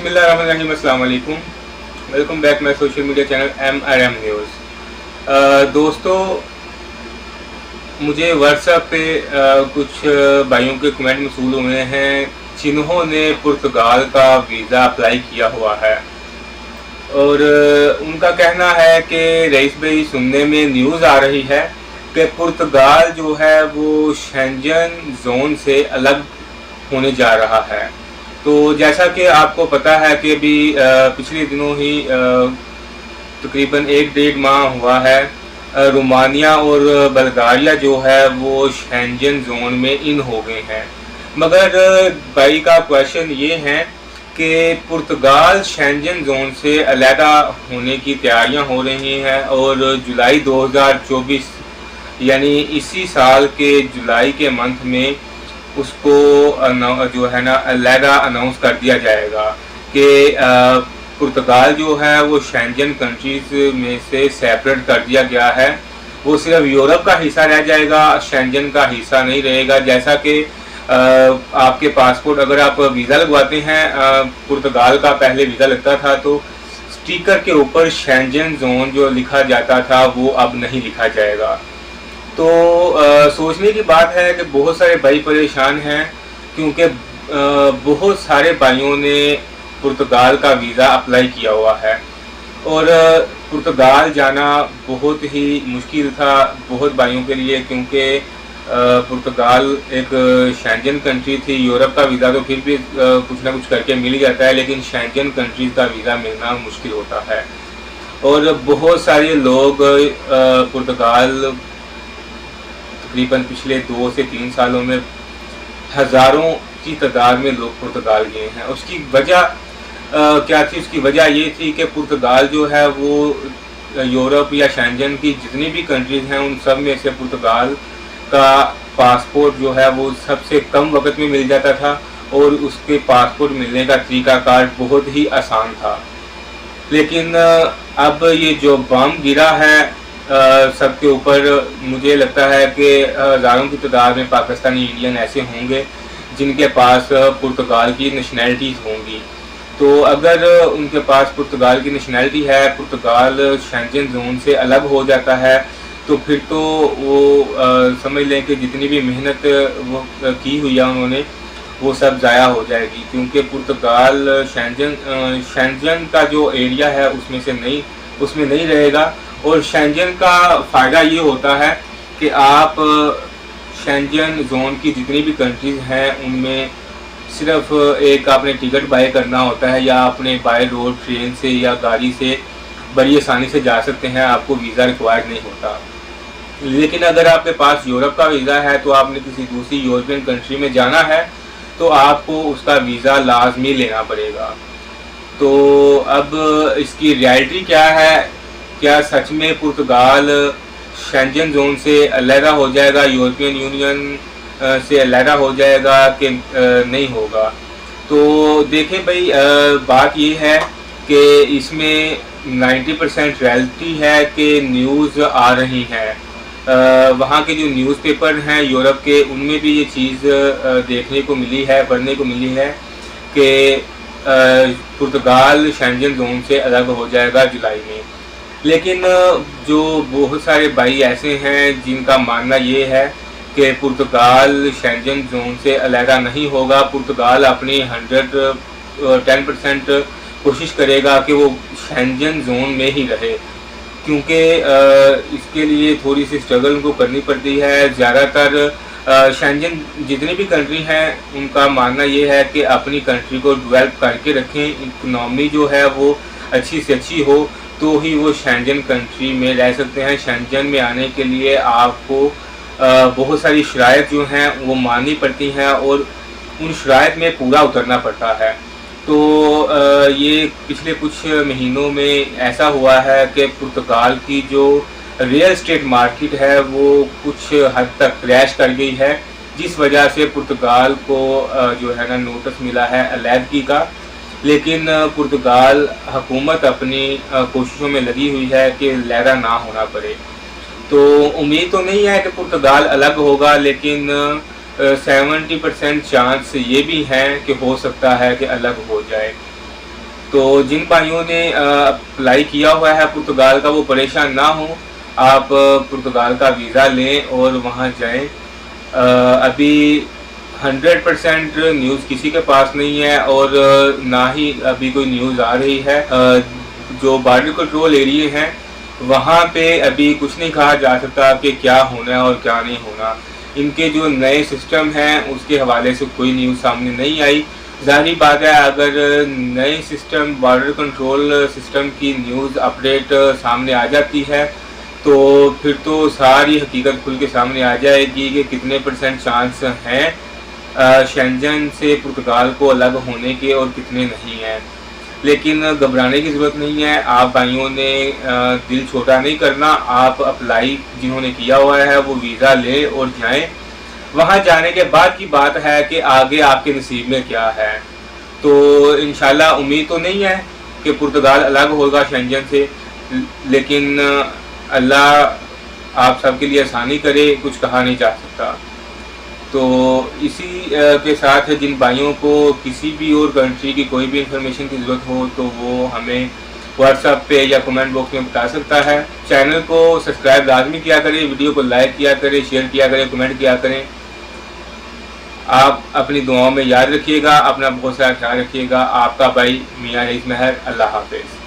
बिस्मिल्लाहिर्रहमानिर्रहीम, अस्सलाम वालेकुम। Welcome back my social media channel MRM news. दोस्तों, मुझे व्हाट्सएप पे कुछ भाइयों के कमेंट मसूल हुए हैं जिन्होंने पुर्तगाल का वीज़ा अप्लाई किया हुआ है और उनका कहना है कि रईस भाई, सुनने में न्यूज़ आ रही है कि पुर्तगाल जो है वो शेंजन जोन से अलग होने जा रहा है। तो जैसा कि आपको पता है कि अभी पिछले दिनों ही तकरीबन 1-1.5 माह हुआ है, रोमानिया और बल्गारिया जो है वो शेंजन जोन में इन हो गए हैं। मगर भाई का क्वेश्चन ये है कि पुर्तगाल शेंजन जोन से अलहदा होने की तैयारियां हो रही हैं और जुलाई 2024 यानी इसी साल के जुलाई के मंथ में उसको जो है ना अलहदा अनाउंस कर दिया जाएगा कि पुर्तगाल जो है वो शेंजन कंट्रीज में से सेपरेट कर दिया गया है। वो सिर्फ यूरोप का हिस्सा रह जाएगा, शेंजन का हिस्सा नहीं रहेगा। जैसा कि आपके पासपोर्ट अगर आप वीज़ा लगवाते हैं, पुर्तगाल का पहले वीज़ा लगता था तो स्टिकर के ऊपर शेंजन जोन जो लिखा जाता था वो अब नहीं लिखा जाएगा। तो सोचने की बात है कि बहुत सारे भाई परेशान हैं क्योंकि बहुत सारे भाइयों ने पुर्तगाल का वीज़ा अप्लाई किया हुआ है और पुर्तगाल जाना बहुत ही मुश्किल था बहुत भाइयों के लिए, क्योंकि पुर्तगाल एक शेंजन कंट्री थी। यूरोप का वीज़ा तो फिर भी कुछ ना कुछ करके मिल जाता है, लेकिन शेंजन कंट्रीज का वीज़ा मिलना मुश्किल होता है। और बहुत सारे लोग पुर्तगाल तकरीबन पिछले 2 से 3 सालों में हज़ारों की तादाद में लोग पुर्तगाल गए हैं। उसकी वजह क्या थी? उसकी वजह ये थी कि पुर्तगाल जो है वो यूरोप या शेंजन की जितनी भी कंट्रीज़ हैं उन सब में से पुर्तगाल का पासपोर्ट जो है वो सबसे कम वक्त में मिल जाता था और उसके पासपोर्ट मिलने का तरीक़ाकार बहुत ही आसान था। लेकिन अब ये जो बम गिरा है सबके ऊपर, मुझे लगता है कि हज़ारों की तादाद में पाकिस्तानी इंडियन ऐसे होंगे जिनके पास पुर्तगाल की नेशनैलिटीज़ होंगी। तो अगर उनके पास पुर्तगाल की नेशनैलिटी है, पुर्तगाल शेंजन जोन से अलग हो जाता है, तो फिर तो वो समझ लें कि जितनी भी मेहनत वो की हुई है उन्होंने वो सब ज़ाया हो जाएगी, क्योंकि पुर्तगाल शेंजन का जो एरिया है उसमें नहीं रहेगा। और शेंजन का फ़ायदा ये होता है कि आप शेंजन जोन की जितनी भी कंट्रीज़ हैं उनमें सिर्फ एक आपने टिकट बाय करना होता है या आपने बाय रोड ट्रेन से या गाड़ी से बड़ी आसानी से जा सकते हैं, आपको वीज़ा रिक्वायर्ड नहीं होता। लेकिन अगर आपके पास यूरोप का वीज़ा है तो आपने किसी दूसरी यूरोपियन कंट्री में जाना है तो आपको उसका वीज़ा लाजमी लेना पड़ेगा। तो अब इसकी रियलिटी क्या है? क्या सच में पुर्तगाल शेंजन जोन से अलहदा हो जाएगा, यूरोपियन यूनियन से अलहदा हो जाएगा कि नहीं होगा? तो देखें भाई, बात ये है कि इसमें 90% रियलिटी है कि न्यूज़ आ रही हैं। वहाँ के जो न्यूज़पेपर हैं यूरोप के, उनमें भी ये चीज़ देखने को मिली है, पढ़ने को मिली है कि पुर्तगाल शेंजन जोन से अलग हो जाएगा जुलाई में। लेकिन जो बहुत सारे भाई ऐसे हैं जिनका मानना ये है कि पुर्तगाल शेंजन जोन से अलहदा नहीं होगा। पुर्तगाल अपनी 110% कोशिश करेगा कि वो शेंजन जोन में ही रहे, क्योंकि इसके लिए थोड़ी सी स्ट्रगल उनको करनी पड़ती है। ज़्यादातर शेंजन जितनी भी कंट्री हैं उनका मानना ये है कि अपनी कंट्री को डेवलप करके रखें, इकनॉमी जो है वो अच्छी से अच्छी हो तो ही वो शेंजन कंट्री में रह सकते हैं। शेंजन में आने के लिए आपको बहुत सारी शराइत जो हैं वो माननी पड़ती हैं और उन शराइत में पूरा उतरना पड़ता है। तो ये पिछले कुछ महीनों में ऐसा हुआ है कि पुर्तगाल की जो रियल एस्टेट मार्केट है वो कुछ हद तक क्रैश कर गई है, जिस वजह से पुर्तगाल को जो है ना नोटिस मिला है अलहदगी का। लेकिन पुर्तगाल हुकूमत अपनी कोशिशों में लगी हुई है कि अलहदा ना होना पड़े। तो उम्मीद तो नहीं है कि पुर्तगाल अलग होगा, लेकिन 70% चांस ये भी हैं कि हो सकता है कि अलग हो जाए। तो जिन भाइयों ने अप्लाई किया हुआ है पुर्तगाल का, वो परेशान ना हो, आप पुर्तगाल का वीज़ा लें और वहाँ जाएं। अभी 100% न्यूज़ किसी के पास नहीं है और ना ही अभी कोई न्यूज़ आ रही है। जो बॉर्डर कंट्रोल एरिया हैं वहाँ पे अभी कुछ नहीं कहा जा सकता कि क्या होना है और क्या नहीं होना। इनके जो नए सिस्टम हैं उसके हवाले से कोई न्यूज़ सामने नहीं आई। ज़ाहिर बात है, अगर नए सिस्टम बॉर्डर कंट्रोल सिस्टम की न्यूज़ अपडेट सामने आ जाती है तो फिर तो सारी हकीकत खुल के सामने आ जाएगी कि कितने % चांस हैं शेंजन से पुर्तगाल को अलग होने के और कितने नहीं हैं। लेकिन घबराने की ज़रूरत नहीं है। आप भाइयों ने दिल छोटा नहीं करना। आप अप्लाई जिन्होंने किया हुआ है वो वीज़ा ले और जाएं। वहाँ जाने के बाद की बात है कि आगे आपके नसीब में क्या है। तो इंशाल्लाह उम्मीद तो नहीं है कि पुर्तगाल अलग होगा शेंजन से, लेकिन अल्लाह आप सबके लिए आसानी करे, कुछ कहा नहीं जा सकता। तो इसी के साथ जिन भाइयों को किसी भी और कंट्री की कोई भी इंफॉर्मेशन की ज़रूरत हो तो वो हमें व्हाट्सएप पे या कमेंट बॉक्स में बता सकता है। चैनल को सब्सक्राइब लाजमी किया करें, वीडियो को लाइक किया करें, शेयर किया करें, कमेंट किया करें। आप अपनी दुआओं में याद रखिएगा, अपना बहुत सारा ख्याल रखिएगा। आपका भाई मियां रईस महर। अल्लाह हाफिज़।